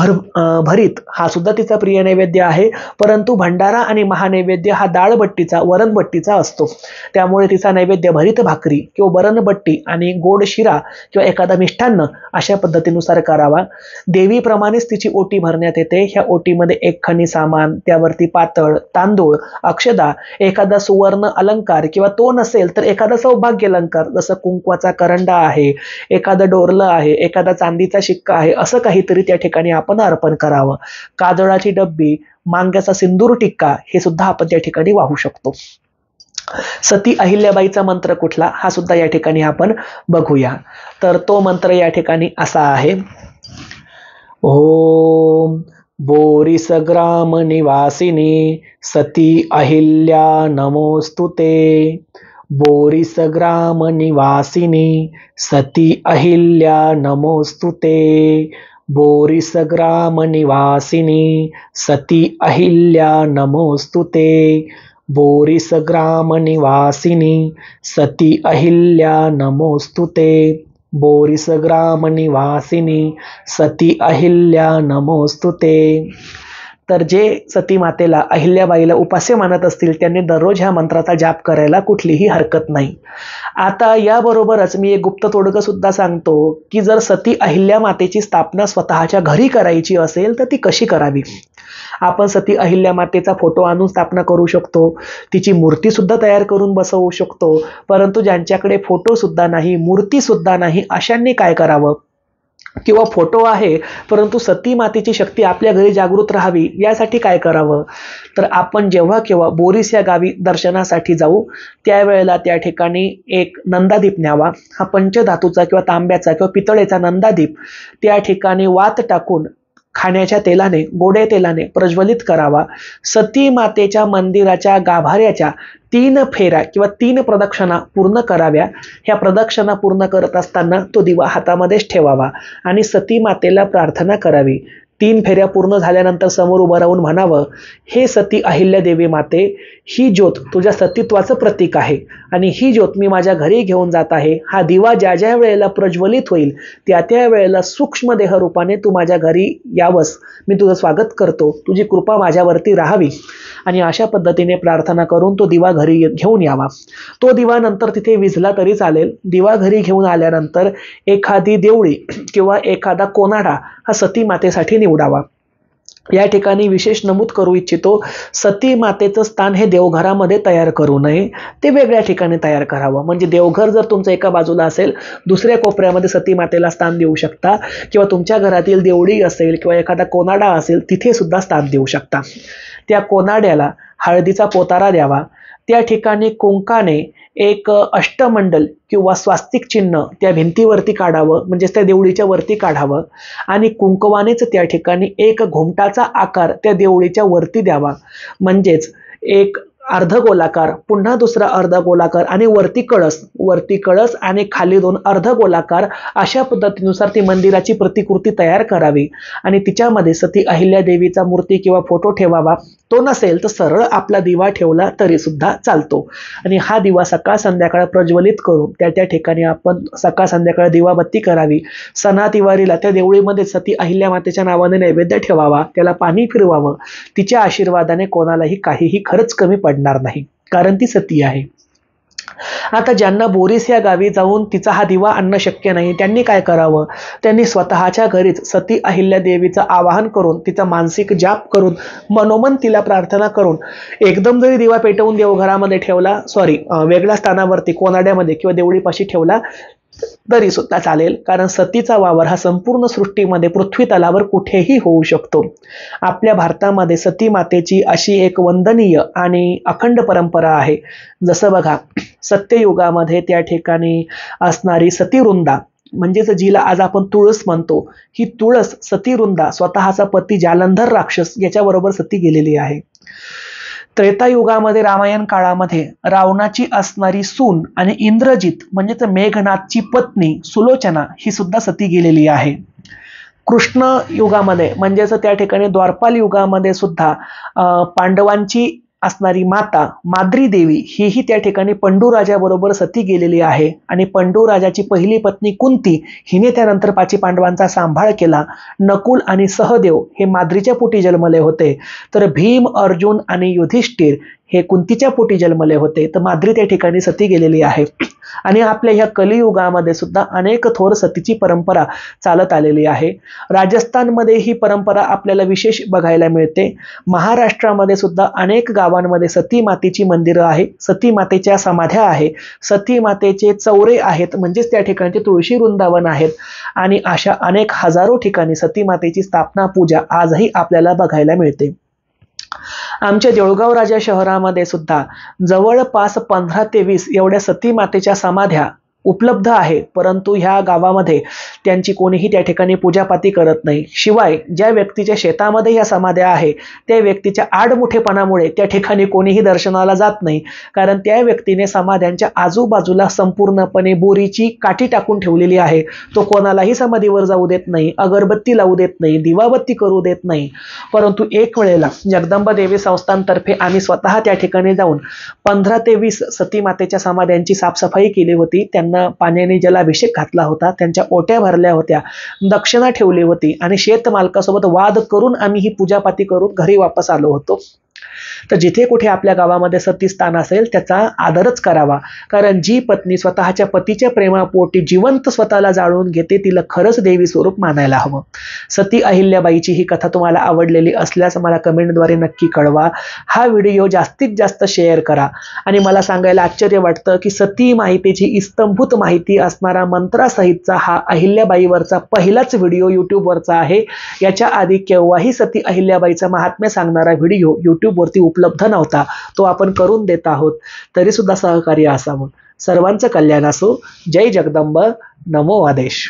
भरीत हा सुद्धा तिचा प्रिय नैवेद्य आहे. परंतु भंडारा आणि महानैवेद्य हा डाळबट्टीचा, वरणबट्टीचा असतो. त्यामुळे तिचा नैवेद्य भरीत भाकरी किंवा वरणबट्टी आणि गोड शिरा किंवा एखादा मिष्ठान्न अशा पद्धतीनुसार करावा. देवीप्रमाणेच तिची ओटी भरण्यात येते. ह्या ओटीमध्ये एक खणी सामान, त्यावरती पातळ, तांदूळ, अक्षदा, एखादा सुवर्ण अलंकार किंवा तो नसेल तर एखादा सौभाग्य अलंकार जसं कुंकवाचा करंडा आहे, एखादं डोरलं आहे, एखादा चांदीचा शिक्का आहे, असं काहीतरी त्या ठिकाणी आपण अर्पण करावं. काजळाची डब्बी, मांग्याचा सिंदूर टिक्का हे सुद्धा आपण त्या ठिकाणी वाहू शकतो. सती अहिल्याबाईचा मंत्र कुठला हा सुद्धा या ठिकाणी आपण बघूया. तर तो मंत्र या ठिकाणी असा आहे. ओम बोरिस ग्राम निवासिनी सती अहिल्या नमोस्तुते. बोरिस ग्राम निवासिनी सती अहिल्या नमोस्तुते. बोरिस ग्राम निवासिनी सती अहिल्या नमोस्तुते. बोरिस ग्राम निवासिनी सती अहिल्या नमोस्तुते. बोरिस ग्राम निवासिनी सती अहिल्या नमोस्तुते. तर जे सती मातेला अहिल्याबाईला उपास्य मानत असतील त्यांनी दररोज ह्या मंत्राचा जाप करायला कुठलीही हरकत नाही. आता याबरोबरच मी एक गुप्त तोडगं सुद्धा सांगतो की जर सती अहिल्या मातेची स्थापना स्वतःच्या घरी करायची असेल तर ती कशी करावी. आपण सती अहिल्या मातेचा फोटो आणून स्थापना करू शकतो, तिची मूर्ती सुद्धा तयार करून बसवू शकतो. परंतु ज्यांच्याकडे फोटो सुद्धा नाही, मूर्ती सुद्धा नाही, अशांनी काय करावं, किंवा फोटो आहे परंतु सती मातेची शक्ती आपल्या घरी जागृत राहावी यासाठी काय करावं. तर आपण जेव्हा केव्हा बोरिस या गावी दर्शनासाठी जाऊ त्यावेळेला त्या ठिकाणी एक नंदादीप न्यावा. हा पंचधातूचा किंवा तांब्याचा किंवा पितळेचा नंदादीप त्या ठिकाणी वात टाकून खाण्याच्या तेलाने, गोड्या तेलाने प्रज्वलित करावा. सती मातेच्या मंदिराच्या गाभाऱ्याच्या 3 फेऱ्या किंवा 3 प्रदक्षिणा पूर्ण कराव्या. ह्या प्रदक्षिणा पूर्ण करत असताना तो दिवा हातामध्येच ठेवावा आणि सती मातेला प्रार्थना करावी. 3 फेऱ्या पूर्ण झाल्यानंतर समोर उभं राहून म्हणावं, हे सती अहिल्या देवी माते, ही ज्योत तुझ्या सतीत्वाचं प्रतीक आहे आणि ही ज्योत मी माझ्या घरी घेऊन जात आहे. हा दिवा ज्या ज्या वेळेला प्रज्वलित होईल त्या त्या वेळेला सूक्ष्म देह रूपाने तू माझ्या घरी यावस, मी तुझं स्वागत करतो, तुझी कृपा माझ्यावरती राहावी. आणि अशा पद्धतीने प्रार्थना करून तो दिवा घरी घेऊन यावा. तो दिवा नंतर तिथे विझला तरी चालेल. दिवा घरी घेऊन आल्यानंतर एखादी देवळी किंवा एखादा कोनाडा हा सती मातेसाठी निवडावा. या ठिकाणी विशेष नमूद करू इच्छितो, सती मातेचं स्थान हे देवघरामध्ये तयार करू नये, ते वेगळ्या ठिकाणी तयार करावं. म्हणजे देवघर जर तुमचं एका बाजूला असेल, दुसऱ्या कोपऱ्यामध्ये सती मातेला स्थान देऊ शकता, किंवा तुमच्या घरातील देवळी असेल किंवा एखादा कोनाडा असेल तिथे सुद्धा स्थान देऊ शकता. त्या कोनाड्याला हळदीचा पोतारा द्यावा. त्या ठिकाणी कुंकाने एक अष्टमंडल किंवा स्वास्तिक चिन्ह त्या भिंतीवरती काढावं, म्हणजेच त्या देवळीच्या वरती काढावं आणि कुंकवानेच त्या ठिकाणी एक घुमटाचा आकार त्या देवळीच्या वरती द्यावा. म्हणजेच एक अर्धगोलाकार, पुन्हा दुसरा अर्धगोलाकार आणि वरती कळस आणि खाली 2 अर्धगोलाकार, अशा पद्धतीनुसार ती मंदिराची प्रतिकृती तयार करावी आणि तिच्यामध्ये सती अहिल्या देवीचा मूर्ती किंवा फोटो ठेवावा. तो नसेल तर सरळ आपला दिवा ठेवला तरी सुद्धा चालतो. आणि हा दिवा सकाळ संध्याकाळ प्रज्वलित करून त्या ठिकाणी आपण सकाळ संध्याकाळ दिवाबत्ती करावी. सणातिवारीला त्या देवळीमध्ये सती अहिल्या मातेच्या नावाने नैवेद्य ठेवावा, त्याला पाणी फिरवावं. तिच्या आशीर्वादाने कोणालाही काहीही खरंच कमी पडणार नाही, कारण ती सती आहे. आता ज्यांना बोरिस या गावी जाऊन तिचा हा दिवा आणणं शक्य नाही त्यांनी काय करावं, त्यांनी स्वतःच्या घरीच सती अहिल्या देवीचं आवाहन करून, तिचा मानसिक जाप करून, मनोमन तिला प्रार्थना करून एकदम जरी दिवा पेटवून देवघरामध्ये ठेवला, वेगळ्या स्थानावरती कोनाड्यामध्ये किंवा देवळीपाशी ठेवला तरी सुद्धा चालेल, कारण सतीचा वावर हा संपूर्ण सृष्टीमध्ये पृथ्वी तलावर कुठेही होऊ शकतो. आपल्या भारतामध्ये सती मातेची अशी एक वंदनीय आणि अखंड परंपरा आहे. जसं बघा, सत्ययुगामध्ये त्या ठिकाणी असणारी सतीवृंदा, म्हणजेच जिला आज आपण तुळस म्हणतो, ही तुळस सतीवृंदा स्वतःचा पती जालंधर राक्षस याच्याबरोबर सती गेलेली आहे. त्रेतायुगामध्ये रामायण काळामध्ये रावणाची असणारी सून आणि इंद्रजित म्हणजेच मेघनाथची पत्नी सुलोचना ही सुद्धा सती गेलेली आहे. कृष्ण युगामध्ये म्हणजेच त्या ठिकाणी द्वारपाल युगामध्ये सुद्धा पांडवांची असणारी माता माद्री देवी ही त्या ठिकाणी पंडूराजाबरोबर सती गेलेली आहे आणि पंडूराजाची पहिली पत्नी कुंती हिने त्यानंतर 5 पांडवांचा सांभाळ केला. नकुल आणि सहदेव हे माद्रीच्या पोटी जन्मले होते, तर भीम, अर्जुन आणि युधिष्ठिर हे कुंतीच्या पोटी जन्मले होते, तर माद्री त्या ठिकाणी सती गेलेली आहे. आणि आपल्या ह्या कलियुगामध्ये सुद्धा अनेक थोर सतीची परंपरा चालत आलेली आहे. राजस्थानमध्ये ही परंपरा आपल्याला विशेष बघायला मिळते. महाराष्ट्रामध्ये सुद्धा अनेक गावांमध्ये सती मातेची मंदिरं आहे, सती मातेच्या समाध्या आहे, सती मातेचे चौरे आहेत, म्हणजेच त्या ठिकाणचे तुळशी वृंदावन आहेत. आणि अशा अनेक हजारो ठिकाणी सती मातेची स्थापना पूजा आजही आपल्याला बघायला मिळते. आमच्या देऊळगाव राजा शहरामध्ये सुद्धा जवळपास 15 ते 20 एवढ्या सती मातेच्या समाध्या उपलब्ध आहे, परंतु ह्या गावामध्ये त्यांची कोणीही त्या ठिकाणी पूजापाती करत नाही. शिवाय ज्या व्यक्तीच्या शेतामध्ये या समाध्या आहे त्या व्यक्तीच्या आडमुठेपणामुळे त्या ठिकाणी कोणीही दर्शनाला जात नाही, कारण त्या व्यक्तीने समाध्यांच्या आजूबाजूला संपूर्णपणे बोरीची काठी टाकून ठेवलेली आहे. तो कोणालाही समाधीवर जाऊ देत नाही, अगरबत्ती लावू देत नाही, दिवाबत्ती करू देत नाही. परंतु एक वेळेला जगदंबा देवी संस्थानतर्फे आम्ही स्वतः त्या ठिकाणी जाऊन 15 ते 20 सती मातेच्या समाध्यांची साफसफाई केली होती. त्यांना पाण्याने जलाभिषेक घातला होता, त्यांच्या ओट्या भरल्या होत्या, दक्षिणा ठेवली होती आणि शेतमालकासोबत वाद करून आम्ही ही पूजापाती करून घरी वापस आलो होतो. तर जिथे कुठे आपल्या गावामध्ये सती स्थान असेल त्याचा आदरच करावा, कारण जी पत्नी स्वतःच्या पतीच्या प्रेमापोटी जिवंत स्वतःला जाळून घेते तिला खरंच देवी स्वरूप मानायला हवं. सती अहिल्याबाईची ही कथा तुम्हाला आवडलेली असल्यास मला कमेंटद्वारे नक्की कळवा. हा व्हिडिओ जास्तीत जास्त शेअर करा. आणि मला सांगायला आश्चर्य वाटतं की सती माहितीची इस्तंभूत माहिती असणारा मंत्रासहितचा हा अहिल्याबाईवरचा पहिलाच व्हिडिओ यूट्यूबवरचा आहे. याच्या आधी केव्हाही सती अहिल्याबाईचा महात्म्य सांगणारा व्हिडिओ यूट्यूबवरती उपलब्ध नव्हता. तो आपण करून देत आहोत, तरी सुद्धा सहकार्य असावं. सर्वांचं कल्याण असो. जय जगदंब. नमो आदेश.